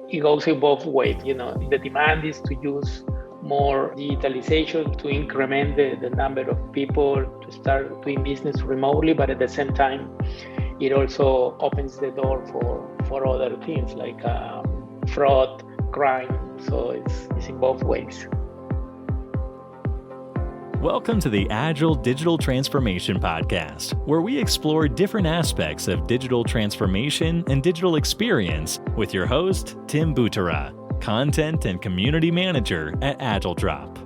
it goes in both ways. The demand is to use more digitalization to increment the number of people to start doing business remotely, but at the same time, it also opens the door for other things like fraud, crime. So it's in both ways. Welcome to the Agile Digital Transformation Podcast, where we explore different aspects of digital transformation and digital experience with your host, Tim Butera, Content and Community Manager at AgileDrop.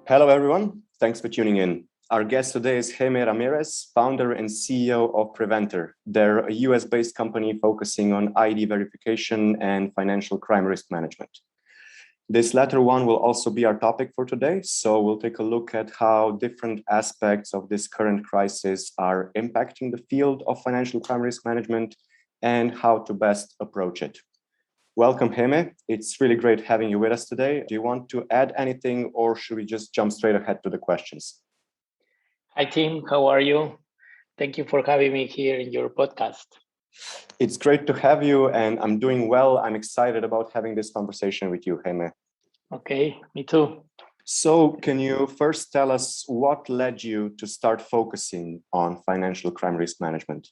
Hello, everyone. Thanks for tuning in. Our guest today is Jaime Ramírez, founder and CEO of Preventor. They're a US-based company focusing on ID verification and financial crime risk management. This latter one will also be our topic for today. So we'll take a look at how different aspects of this current crisis are impacting the field of financial crime risk management and how to best approach it. Welcome, Jaime. It's really great having you with us today. Do you want to add anything or should we just jump straight ahead to the questions? Hi, Tim. How are you? Thank you for having me here in your podcast. It's great to have you, and I'm doing well. I'm excited about having this conversation with you, Jaime. Okay, me too. So can you first tell us what led you to start focusing on financial crime risk management?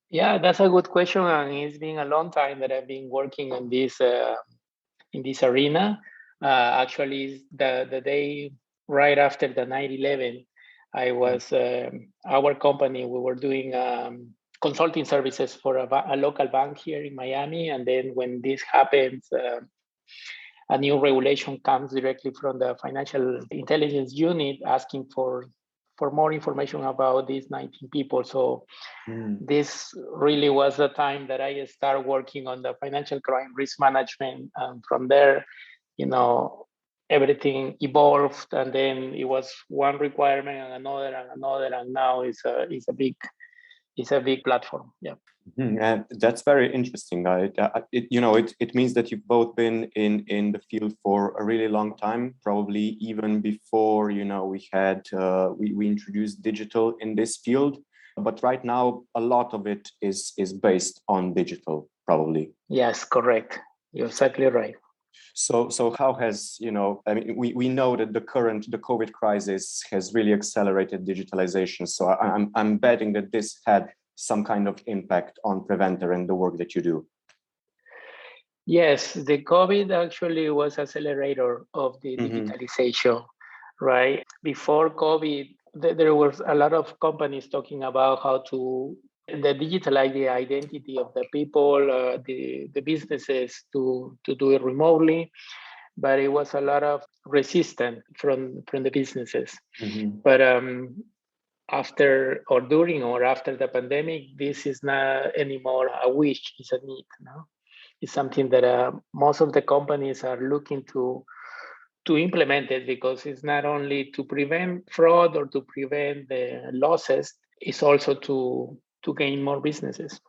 Yeah, that's a good question. And it's been a long time that I've been working on this in this arena. Actually, the day right after the 9/11, I was, our company, we were doing consulting services for a local bank here in Miami. And then when this happens, a new regulation comes directly from the Financial Intelligence Unit asking for more information about these 19 people. So this really was the time that I started working on the financial crime risk management. And from there, everything evolved, and then it was one requirement and another, and now it's a big platform. Yeah. And that's very interesting. It means that you've both been in the field for a really long time, probably even before we introduced digital in this field. But right now, a lot of it is based on digital, probably. Yes, correct. You're exactly right. So how has, we know that the COVID crisis has really accelerated digitalization. So I'm betting that this had some kind of impact on Preventor and the work that you do. Yes, the COVID actually was accelerator of the digitalization, right? Before COVID, there was a lot of companies talking about how to digitalize the identity of the people, the businesses to do it remotely, but it was a lot of resistance from the businesses. But after or during or after the pandemic, this is not anymore a wish, it's a need. It's something that most of the companies are looking to implement it, because it's not only to prevent fraud or to prevent the losses, it's also to gain more businesses.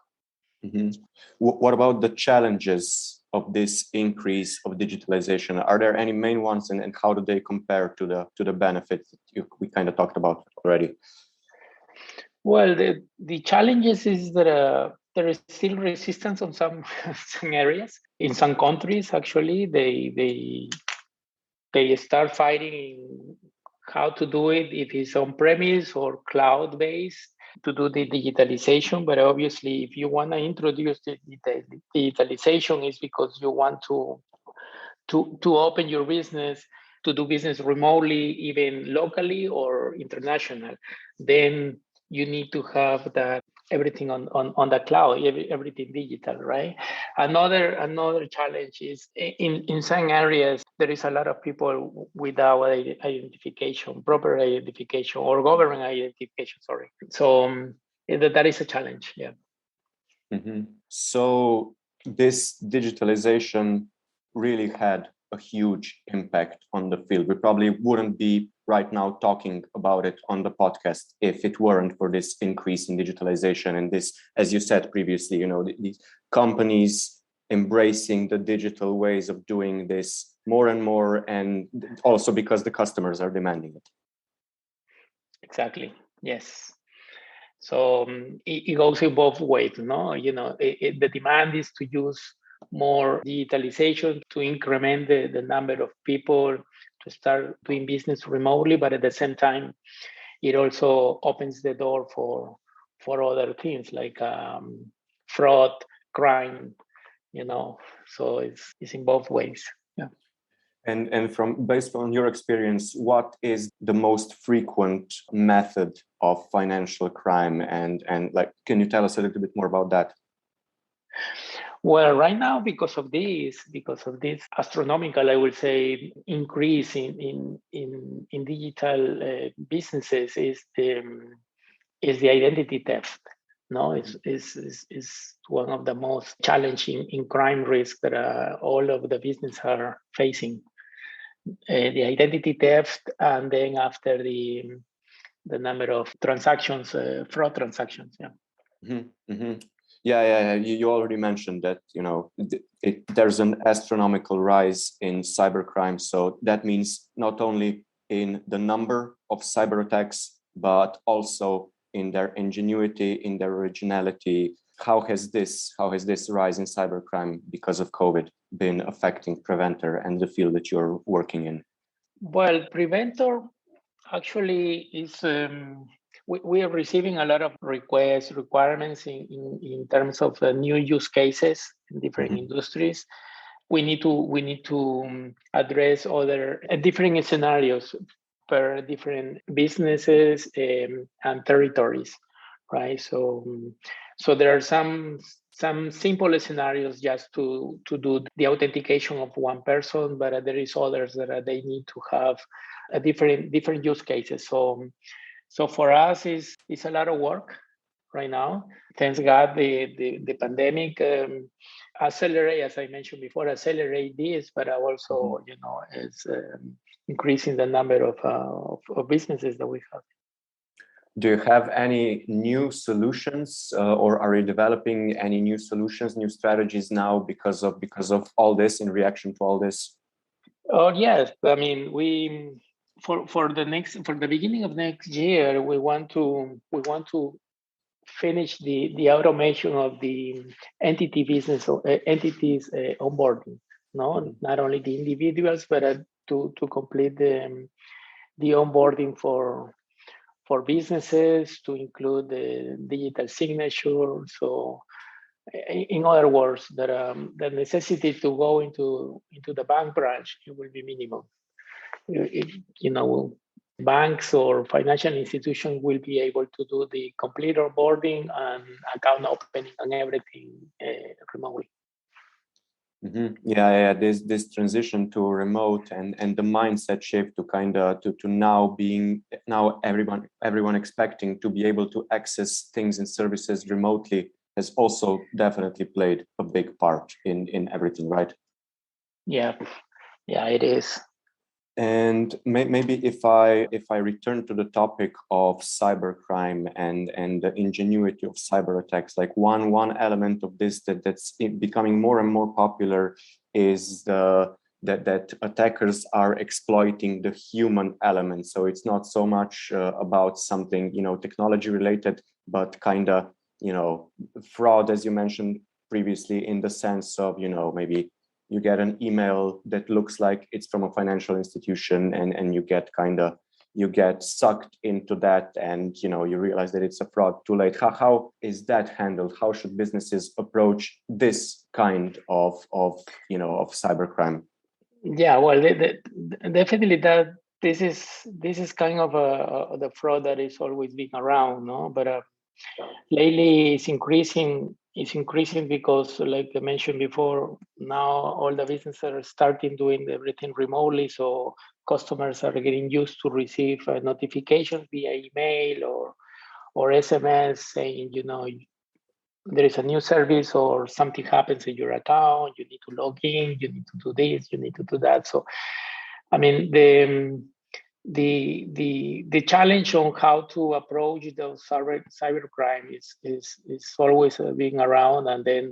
What about the challenges of this increase of digitalization? Are there any main ones, and how do they compare to the benefits that we kind of talked about already? Well, the challenges is that there is still resistance on some areas. In some countries, actually, they start fighting how to do it, if it's on-premise or cloud-based, to do the digitalization. But obviously, if you want to introduce the digitalization, it's because you want to open your business, to do business remotely, even locally or international. Then you need to have that everything on the cloud, everything digital, right? Another challenge is in some areas there is a lot of people without proper identification, or government identification. Sorry, so that is a challenge. Yeah. So this digitalization really had a huge impact on the field. We probably wouldn't be right now talking about it on the podcast if it weren't for this increase in digitalization and this, as you said previously, these companies embracing the digital ways of doing this more and more, and also because the customers are demanding it. Exactly. Yes. So it goes in both ways, no? The demand is to use more digitalization to increment the number of people to start doing business remotely, but at the same time, it also opens the door for other things like fraud, crime, so it's in both ways. Yeah. And from based on your experience, what is the most frequent method of financial crime? And like, can you tell us a little bit more about that? Well, right now, because of this astronomical, I would say, increase in digital businesses is the identity theft. No, is one of the most challenging in crime risks that all of the business are facing. The identity theft, and then after the number of transactions, fraud transactions. Yeah. Mm-hmm, mm-hmm. Yeah. You already mentioned that, there's an astronomical rise in cybercrime. So that means not only in the number of cyber attacks, but also in their ingenuity, in their originality. How has this rise in cybercrime because of COVID been affecting Preventor and the field that you're working in? Well, Preventor actually is. We are receiving a lot of requirements in terms of new use cases in different industries. We need to address other different scenarios per different businesses and territories, right? So there are some simple scenarios just to do the authentication of one person, but there is others that they need to have a different use cases. So for us, it's a lot of work right now. Thanks God, the pandemic accelerate, as I mentioned before, accelerate this, but also is increasing the number of businesses that we have. Do you have any new solutions, or are you developing any new solutions, new strategies now because of all this, in reaction to all this? Oh yes, I mean we for the beginning of next year we want to finish the automation of the entities onboarding. No, not only the individuals, but to complete the onboarding for businesses, to include the digital signature. So, in other words, that the necessity to go into the bank branch, it will be minimal. Banks or financial institutions will be able to do the complete onboarding and account opening and everything remotely. Mm-hmm. Yeah. This transition to remote and the mindset shift to now everyone expecting to be able to access things and services remotely has also definitely played a big part in everything, right? Yeah, it is. And maybe if I return to the topic of cybercrime and the ingenuity of cyber attacks, like one element of this that's becoming more and more popular is that attackers are exploiting the human element. So it's not so much about something technology related, but fraud, as you mentioned previously, in the sense of maybe you get an email that looks like it's from a financial institution, and you get sucked into that, and you realize that it's a fraud too late. How is that handled? How should businesses approach this kind of cybercrime? Yeah, well, definitely that this is kind of the fraud that is always been around, no? But lately it's increasing. It's increasing because, like I mentioned before, now all the businesses are starting doing everything remotely. So customers are getting used to receive notifications via email or SMS saying, there is a new service or something happens in your account. You need to log in. You need to do this. You need to do that. So, I mean, the challenge on how to approach those cybercrime is always being around, and then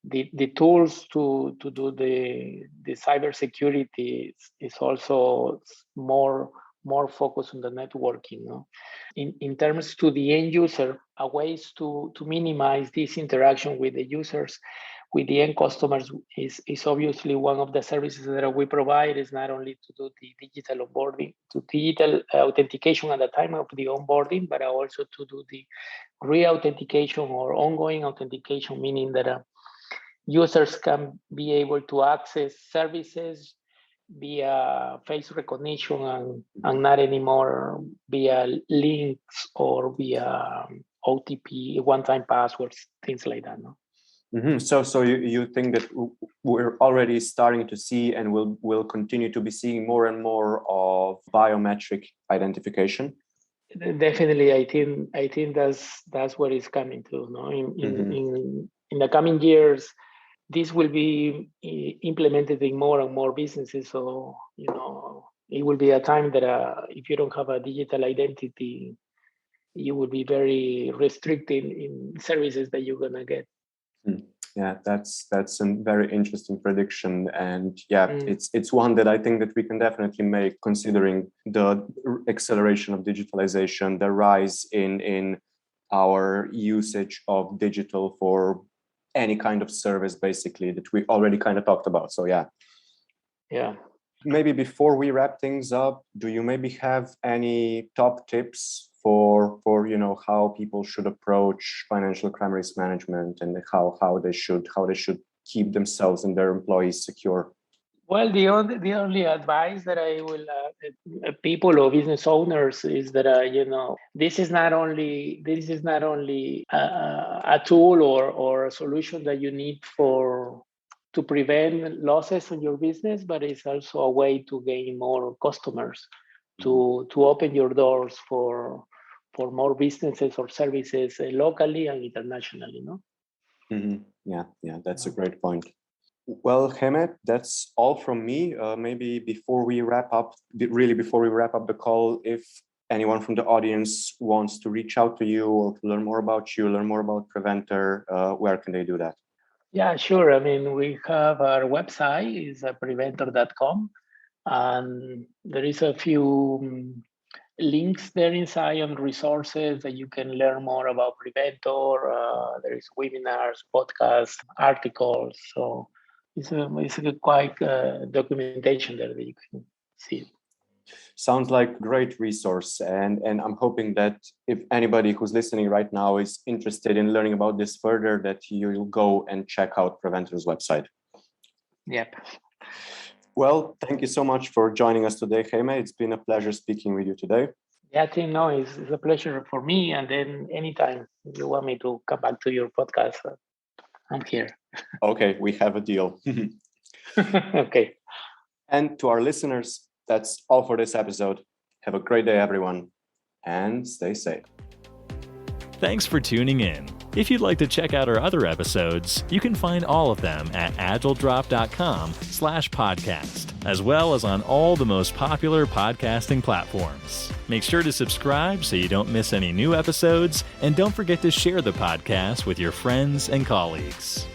the tools to do the cybersecurity is also more more focus on the networking. No? In terms to the end user, ways to minimize this interaction with the users, with the end customers is obviously one of the services that we provide. Is not only to do the digital onboarding, to digital authentication at the time of the onboarding, but also to do the re-authentication or ongoing authentication, meaning that users can be able to access services via face recognition and not anymore via links or via OTP, one-time passwords, things like that. No? Mm-hmm. So you think that we're already starting to see and will continue to be seeing more and more of biometric identification? Definitely, I think that's what it's coming to. No, in the coming years, this will be implemented in more and more businesses. So it will be a time that if you don't have a digital identity, you will be very restricted in services that you're gonna get. Yeah, that's a very interesting prediction, and it's one that I think that we can definitely make, considering the acceleration of digitalization, the rise in our usage of digital for any kind of service, basically, that we already kind of talked about. So yeah. Maybe before we wrap things up, do you maybe have any top tips for how people should approach financial crime risk management, and how they should keep themselves and their employees secure? Well, the only advice that I will people or business owners is that this is not only a tool or a solution that you need to prevent losses in your business, but it's also a way to gain more customers, to open your doors for more businesses or services locally and internationally. No. Mm-hmm. Yeah, that's a great point. Well, Jaime, that's all from me. Maybe before we wrap up the call, if anyone from the audience wants to reach out to you or to learn more about you, learn more about Preventor, where can they do that? Yeah, sure. I mean, we have our website is preventor.com, and there is a few links there inside on resources that you can learn more about Preventor. There is webinars, podcasts, articles. So it's a quite documentation there that you can see. Sounds like a great resource, and I'm hoping that if anybody who's listening right now is interested in learning about this further, that you'll go and check out Preventor's website. Yep. Well, thank you so much for joining us today, Jaime. It's been a pleasure speaking with you today. Yeah, Tim, no, it's a pleasure for me. And then anytime you want me to come back to your podcast, I'm here. Okay, we have a deal. Okay. And to our listeners, that's all for this episode. Have a great day, everyone, and stay safe. Thanks for tuning in. If you'd like to check out our other episodes, you can find all of them at agiledrop.com/podcast, as well as on all the most popular podcasting platforms. Make sure to subscribe so you don't miss any new episodes, and don't forget to share the podcast with your friends and colleagues.